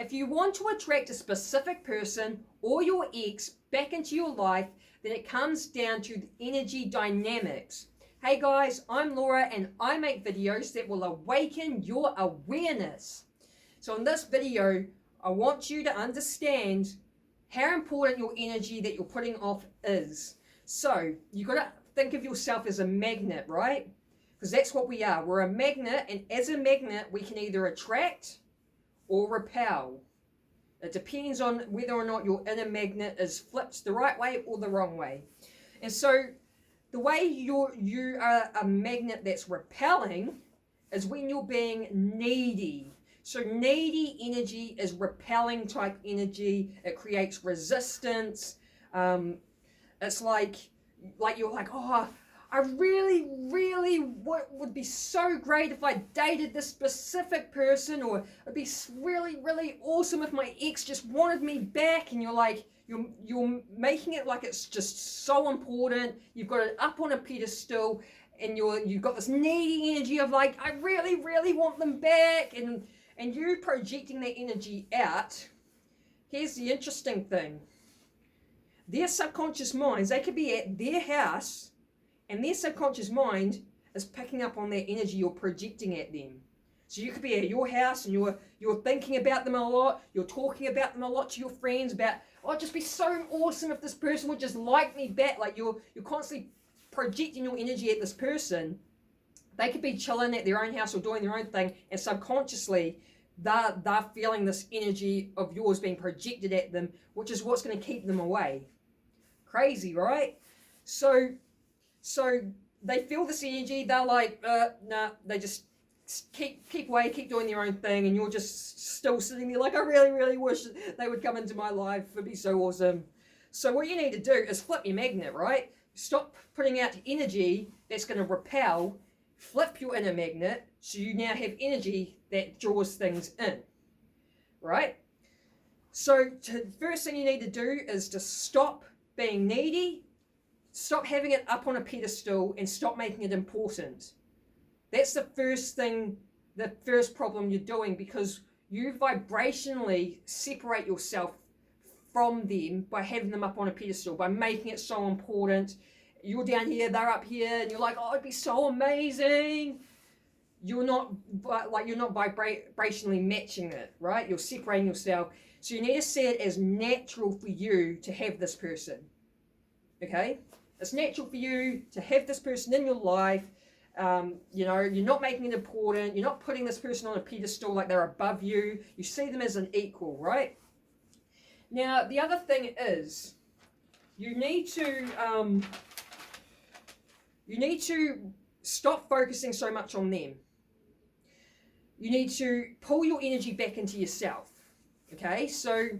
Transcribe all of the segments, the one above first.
If you want to attract a specific person or your ex back into your life, then it comes down to the energy dynamics. Hey guys, I'm Laura and I make videos that will awaken your awareness. So in this video, I want you to understand how important your energy that you're putting off is. So you got to think of yourself as a magnet, right? Because that's what we are. We're a magnet, and as a magnet, we can either attract or repel. It depends on whether or not your inner magnet is flipped the right way or the wrong way. And so the way you are a magnet that's repelling is when you're being needy. So needy energy is repelling type energy. It creates resistance. It's like you're like, oh, I really would be so great if I dated this specific person, or it'd be really awesome if my ex just wanted me back. And you're like, you're making it like it's just so important. You've got it up on a pedestal, and you've got this needy energy of like, I really want them back, and you projecting that energy out. Here's the interesting thing. Their subconscious minds, they could be at their house, and their subconscious mind is picking up on that energy you're projecting at them. So you could be at your house and you're thinking about them a lot, you're talking about them a lot to your friends about, oh, it'd just be so awesome if this person would just like me back. Like you're constantly projecting your energy at this person. They could be chilling at their own house or doing their own thing, and subconsciously they're feeling this energy of yours being projected at them, which is what's going to keep them away. Crazy, right? So they feel this energy, they're like, nah, they just keep away, keep doing their own thing, and you're just still sitting there like, I really wish they would come into my life, it'd be so awesome. So what you need to do is flip your magnet, right? Stop putting out energy that's going to repel, flip your inner magnet, so you now have energy that draws things in, right? So the first thing you need to do is to stop being needy, stop having it up on a pedestal, and stop making it important. That's the first thing, the first problem you're doing, because you vibrationally separate yourself from them by having them up on a pedestal, by making it so important. You're down here, they're up here, and you're like, oh, it'd be so amazing. You're not vibrationally matching it, right? You're separating yourself. So you need to see it as natural for you to have this person, okay? It's natural for you to have this person in your life. You're not making it important. You're not putting this person on a pedestal like they're above you. You see them as an equal, right? Now, the other thing is, you need to stop focusing so much on them. You need to pull your energy back into yourself. Okay, so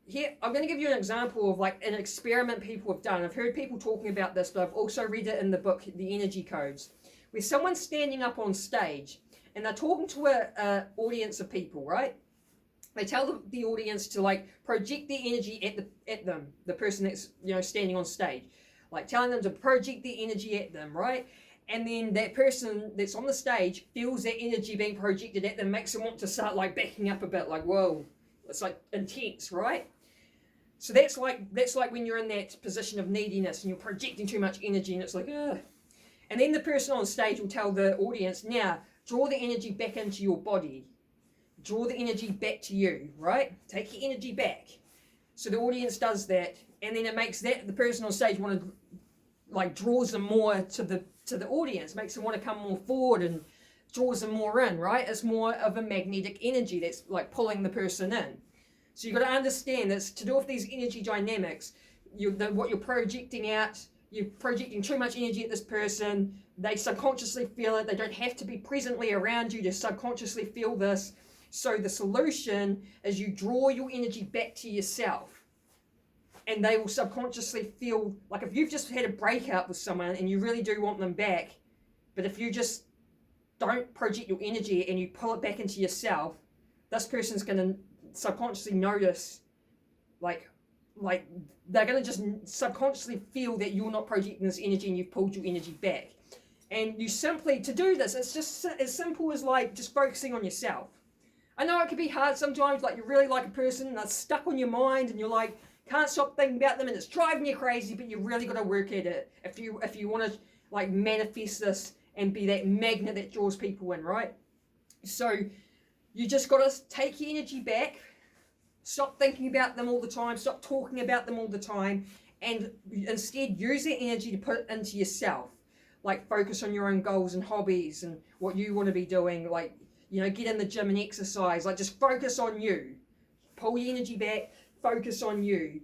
here I'm going to give you an example of like an experiment people have done. I've heard people talking about this, but I've also read it in the book, The Energy Codes, where someone's standing up on stage and they're talking to a audience of people, right? They tell the audience to like project their energy at them, the person that's standing on stage, like telling them to project their energy at them, right? And then that person that's on the stage feels that energy being projected at them, makes them want to start like backing up a bit, like, whoa, it's like intense, right? So that's like when you're in that position of neediness and you're projecting too much energy, and it's like, ugh. And then the person on stage will tell the audience, now draw the energy back into your body. Draw the energy back to you, right? Take your energy back. So the audience does that, and then it makes the person on stage want to, like, draws them more to the audience, makes them want to come more forward and draws them more in, right? It's more of a magnetic energy that's like pulling the person in. So you've got to understand that's to do with these energy dynamics. What you're projecting out, you're projecting too much energy at this person. They subconsciously feel it. They don't have to be presently around you to subconsciously feel this. So the solution is you draw your energy back to yourself. And they will subconsciously feel, like if you've just had a breakup with someone and you really do want them back, but if you just don't project your energy and you pull it back into yourself, this person's going to subconsciously notice, like they're going to just subconsciously feel that you're not projecting this energy and you've pulled your energy back. And you simply, to do this, it's just as simple as like just focusing on yourself. I know it can be hard sometimes, like you really like a person and they're stuck on your mind and you're like, can't stop thinking about them and it's driving you crazy, but you really got to work at it if you want to like manifest this and be that magnet that draws people in, right? So you just got to take your energy back, stop thinking about them all the time, stop talking about them all the time, and instead use that energy to put it into yourself. Like focus on your own goals and hobbies and what you want to be doing, like, you know, get in the gym and exercise, like just focus on you. Pull your energy back, focus on you.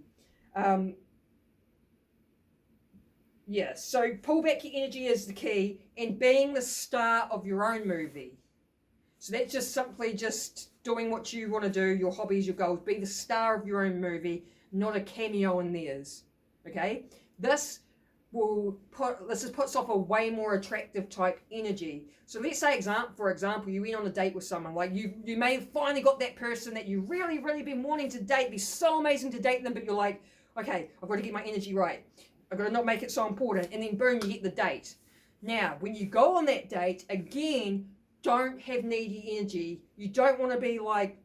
Yeah, so pull back your energy is the key, and being the star of your own movie. So that's just simply just doing what you want to do, your hobbies, your goals. Be the star of your own movie, not a cameo in theirs. Okay? This puts off a way more attractive type energy. So let's say, for example, you went on a date with someone. Like you may have finally got that person that you really, really been wanting to date. It'd be so amazing to date them, but you're like, okay, I've got to get my energy right. I've got to not make it so important. And then boom, you get the date. Now, when you go on that date, again, don't have needy energy. You don't want to be like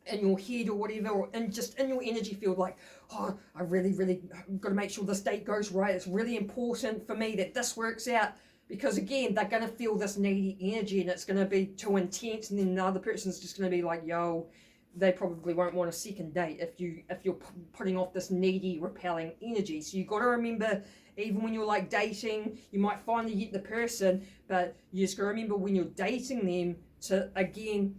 in your head or whatever, or just in your energy field, like, oh, I really, really got to make sure this date goes right. It's really important for me that this works out, because again, they're going to feel this needy energy and it's going to be too intense, and then the other person's just going to be like, yo, they probably won't want a second date if you're putting off this needy, repelling energy. So you got to remember, even when you're like dating, you might finally get the person, but you just got to remember when you're dating them to, again,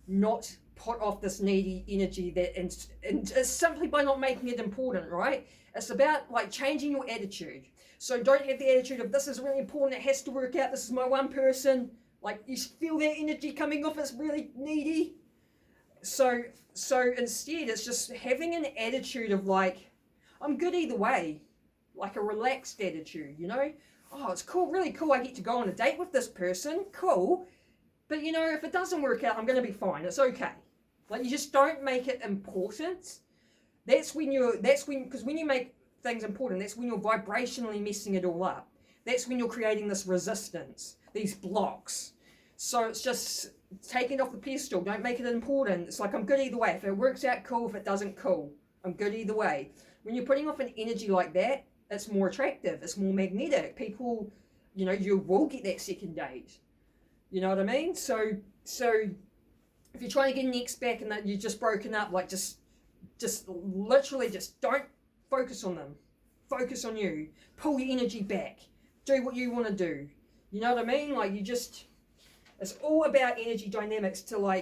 not put off this needy energy that, and it's simply by not making it important, right? It's about like changing your attitude. So don't have the attitude of, this is really important, it has to work out, this is my one person. Like you feel that energy coming off, it's really needy. So instead, it's just having an attitude of like, I'm good either way, like a relaxed attitude, you know? Oh, it's cool, really cool, I get to go on a date with this person, cool. But you know, if it doesn't work out, I'm going to be fine, it's okay. Like you just don't make it important. Because when you make things important, that's when you're vibrationally messing it all up. That's when you're creating this resistance, these blocks. So it's just take it off the pedestal. Don't make it important. It's like, I'm good either way. If it works out, cool. If it doesn't, cool. I'm good either way. When you're putting off an energy like that, it's more attractive. It's more magnetic. People, you know, you will get that second date. You know what I mean? So if you're trying to get an ex back and that you're just broken up, like just literally just don't focus on them. Focus on you. Pull your energy back. Do what you want to do. You know what I mean? Like it's all about energy dynamics to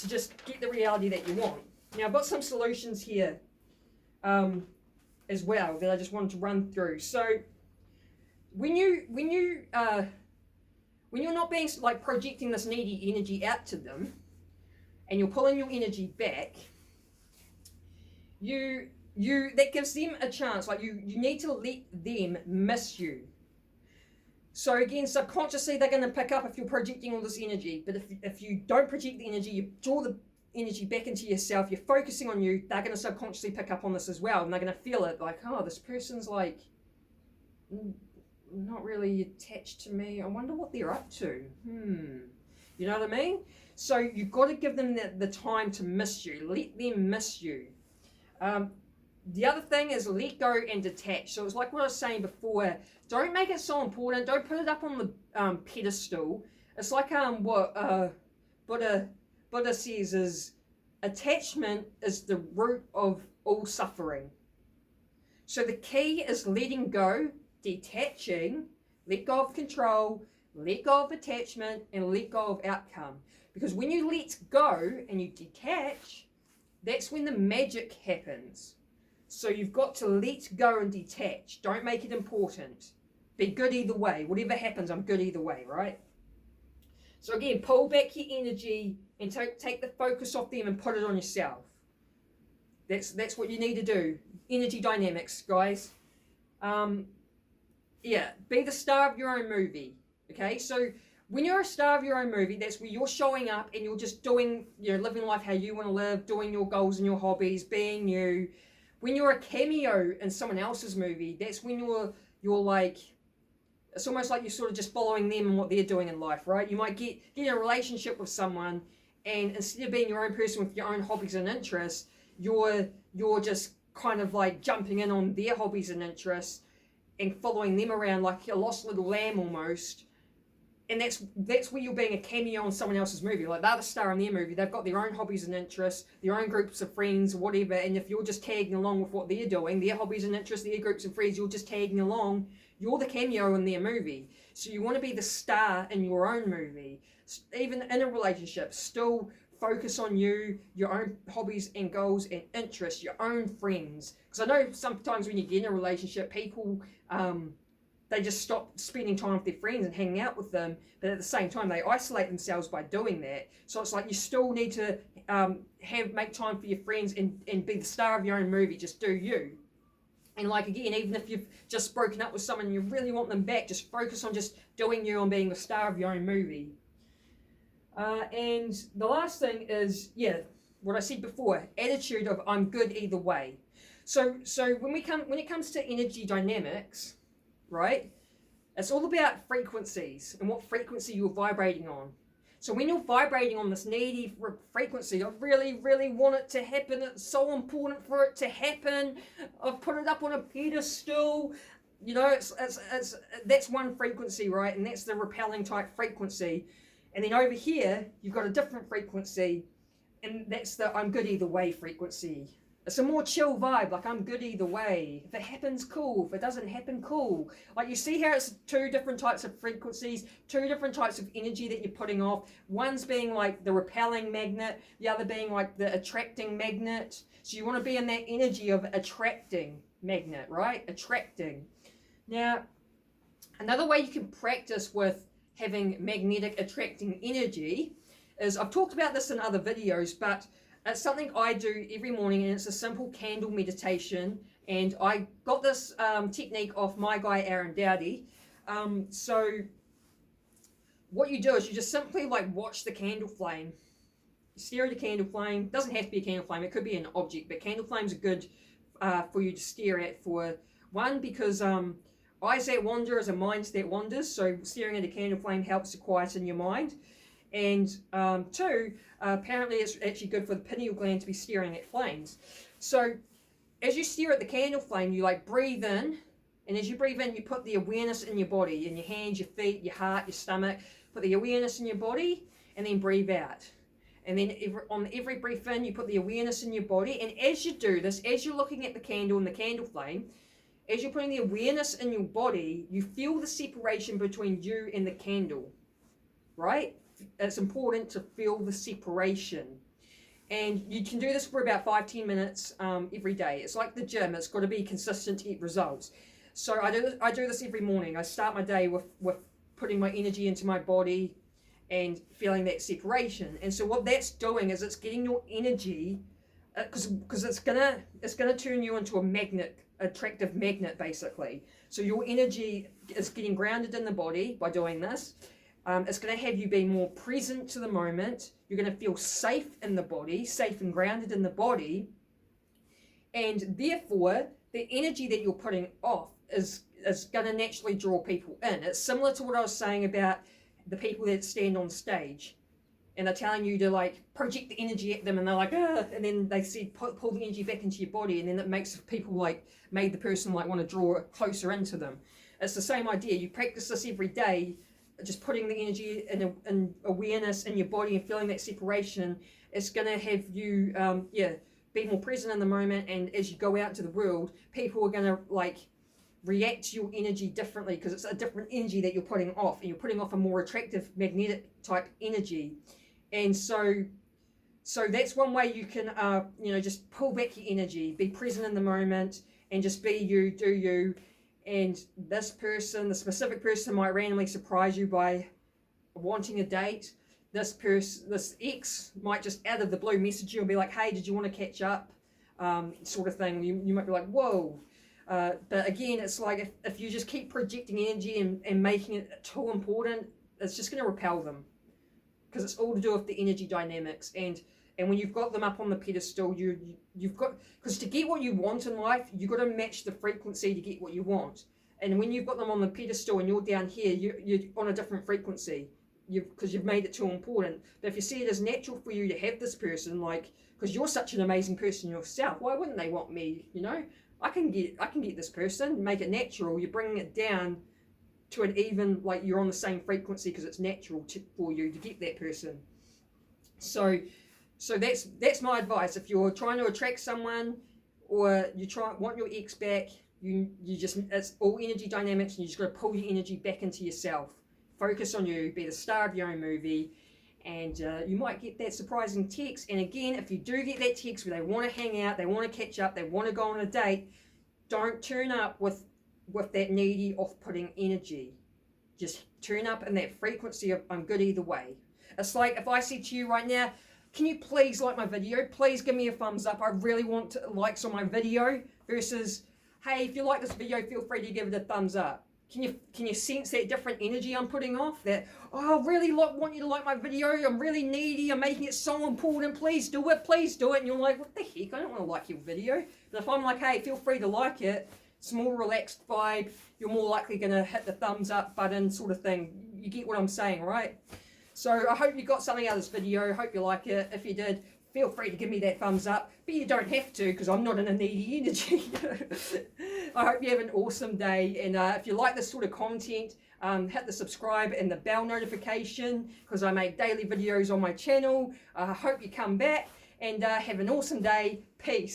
just get the reality that you want. Now I've got some solutions here as well that I just wanted to run through. So when you're not being like projecting this needy energy out to them, and you're pulling your energy back, that gives them a chance. Like you need to let them miss you. So again, subconsciously they're going to pick up if you're projecting all this energy. But if you don't project the energy, you draw the energy back into yourself, you're focusing on you, they're going to subconsciously pick up on this as well. And they're going to feel it like, oh, this person's like not really attached to me. I wonder what they're up to. You know what I mean? So you've got to give them the time to miss you. Let them miss you. The other thing is let go and detach. So it's like what I was saying before. Don't make it so important. Don't put it up on the pedestal. It's like what Buddha says is, attachment is the root of all suffering. So the key is letting go, detaching, let go of control, let go of attachment, and let go of outcome. Because when you let go and you detach, that's when the magic happens. So you've got to let go and detach. Don't make it important. Be good either way. Whatever happens, I'm good either way, right? So again, pull back your energy and take the focus off them and put it on yourself. That's what you need to do. Energy dynamics, guys. Yeah, be the star of your own movie. Okay, so when you're a star of your own movie, that's where you're showing up and you're just doing, living life how you want to live, doing your goals and your hobbies, being you. When you're a cameo in someone else's movie, that's when you're like, it's almost like you're sort of just following them and what they're doing in life, right? You might get in a relationship with someone and instead of being your own person with your own hobbies and interests, you're just kind of like jumping in on their hobbies and interests and following them around like a lost little lamb almost. And that's where you're being a cameo in someone else's movie. Like, they're the star in their movie. They've got their own hobbies and interests, their own groups of friends, whatever. And if you're just tagging along with what they're doing, their hobbies and interests, their groups of friends, you're just tagging along. You're the cameo in their movie. So you want to be the star in your own movie. Even in a relationship, still focus on you, your own hobbies and goals and interests, your own friends. Because I know sometimes when you get in a relationship, people... they just stop spending time with their friends and hanging out with them, but at the same time they isolate themselves by doing that. So it's like you still need to make time for your friends and be the star of your own movie. Just do you. And like, again, even if you've just broken up with someone and you really want them back, just focus on just doing you and being the star of your own movie. And the last thing is, what I said before, attitude of I'm good either way. So when it comes to energy dynamics, right? It's all about frequencies and what frequency you're vibrating on. So when you're vibrating on this needy frequency, I really, really want it to happen. It's so important for it to happen. I've put it up on a pedestal. You know, that's one frequency, right? And that's the repelling type frequency. And then over here, you've got a different frequency, and that's the I'm good either way frequency. It's a more chill vibe, like I'm good either way. If it happens, cool. If it doesn't happen, cool. Like, you see how it's two different types of frequencies, two different types of energy that you're putting off. One's being like the repelling magnet, the other being like the attracting magnet. So you want to be in that energy of attracting magnet, right? Attracting. Now, another way you can practice with having magnetic attracting energy is, I've talked about this in other videos, but it's something I do every morning, and it's a simple candle meditation. And I got this technique off my guy Aaron Dowdy. So what you do is you just simply like watch the candle flame. You stare at a candle flame. It doesn't have to be a candle flame. It could be an object, but candle flames are good for you to stare at. For one, because eyes that wander is a mind that wanders. So staring at a candle flame helps to quieten your mind. And two, apparently it's actually good for the pineal gland to be staring at flames. So as you stare at the candle flame, you like breathe in, and as you breathe in, you put the awareness in your body, in your hands, your feet, your heart, your stomach. Put the awareness in your body, and then breathe out. And then on every breath in, you put the awareness in your body. And as you do this, as you're looking at the candle and the candle flame, as you're putting the awareness in your body, you feel the separation between you and the candle, right? It's important to feel the separation. And you can do this for about 5-10 minutes every day. It's like the gym. It's got to be consistent to get results. So I do this every morning. I start my day with putting my energy into my body and feeling that separation. And so what that's doing is it's getting your energy, because it's gonna turn you into a magnet, attractive magnet, basically. So your energy is getting grounded in the body by doing this. It's going to have you be more present to the moment. You're going to feel safe in the body, safe and grounded in the body. And therefore, the energy that you're putting off is going to naturally draw people in. It's similar to what I was saying about the people that stand on stage. And they're telling you to like project the energy at them, and they're like, ah, and then they said pull the energy back into your body, and then it makes people like, made the person like want to draw closer into them. It's the same idea. You practice this every day, just putting the energy and awareness in your body and feeling that separation. It's going to have you, be more present in the moment. And as you go out into the world, people are going to like react to your energy differently, because it's a different energy that you're putting off, and you're putting off a more attractive magnetic type energy. And so that's one way you can, just pull back your energy, be present in the moment, and just be you, do you. And this person, the specific person, might randomly surprise you by wanting a date. This ex might just out of the blue message you and be like, hey, did you want to catch up? Sort of thing. You might be like, whoa. But again, it's like if you just keep projecting energy and making it too important, it's just going to repel them. Because it's all to do with the energy dynamics. And when you've got them up on the pedestal, you've got, because to get what you want in life, you've got to match the frequency to get what you want. And when you've got them on the pedestal and you're down here, you're on a different frequency. you've made it too important. But if you see it as natural for you to have this person, like, because you're such an amazing person yourself, why wouldn't they want me? You know, I can get this person, make it natural. You're bringing it down to an even, like you're on the same frequency because it's natural for you to get that person. So that's my advice. If you're trying to attract someone, or you want your ex back, you just, it's all energy dynamics, and you just got to pull your energy back into yourself. Focus on you, be the star of your own movie, and you might get that surprising text. And again, if you do get that text where they want to hang out, they want to catch up, they want to go on a date, don't turn up with that needy, off-putting energy. Just turn up in that frequency of, I'm good either way. It's like if I said to you right now, can you please like my video? Please give me a thumbs up. I really want likes on my video, versus, hey, if you like this video, feel free to give it a thumbs up. Can you sense that different energy I'm putting off? That, oh, I really want you to like my video. I'm really needy. I'm making it so important. Please do it. Please do it. And you're like, what the heck? I don't want to like your video. But if I'm like, hey, feel free to like it, it's a more relaxed vibe. You're more likely going to hit the thumbs up button sort of thing. You get what I'm saying, right? So I hope you got something out of this video. Hope you like it. If you did, feel free to give me that thumbs up. But you don't have to, because I'm not in a needy energy. I hope you have an awesome day. And if you like this sort of content, hit the subscribe and the bell notification, because I make daily videos on my channel. I hope you come back, and have an awesome day. Peace.